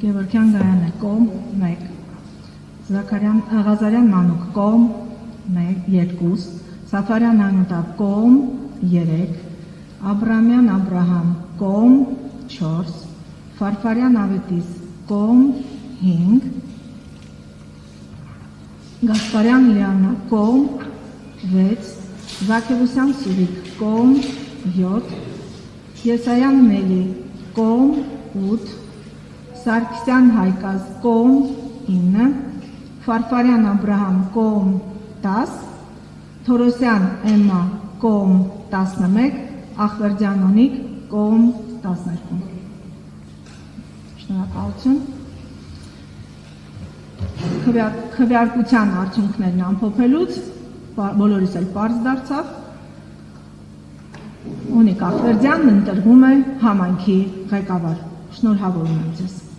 Գևորգյան Գայանե կողմ 1, Ղազարյան Մանուկ կողմ 2, Սաֆարյան Անուտապ կողմ 3, Աբրամյան Աբրահամ կողմ 4, Ֆարֆարյան Ավետիս կողմ 5, Գասպարյան Լիանա կողմ 6, Զաքևոսյան Սուրիկ կողմ 7, Եսայան Մելի կողմ 8, Սարգսյան Հայկազ կողմ 9, Ֆարֆարյան Աբրահամ կողմ 10, Թորոսյան Էմմա կողմ 11, Ախվերդյան Օնիկ կողմ 12։ Շնորհակալություն։ Քվեարկության արդյունքներն ամփոփելուց բոլորիս էլ պարզ դարձավ։ Օնիկ Ախվերդյանն ընտրվում է համայնքի ղեկավար։ Շնորհավորում եմ ձեզ։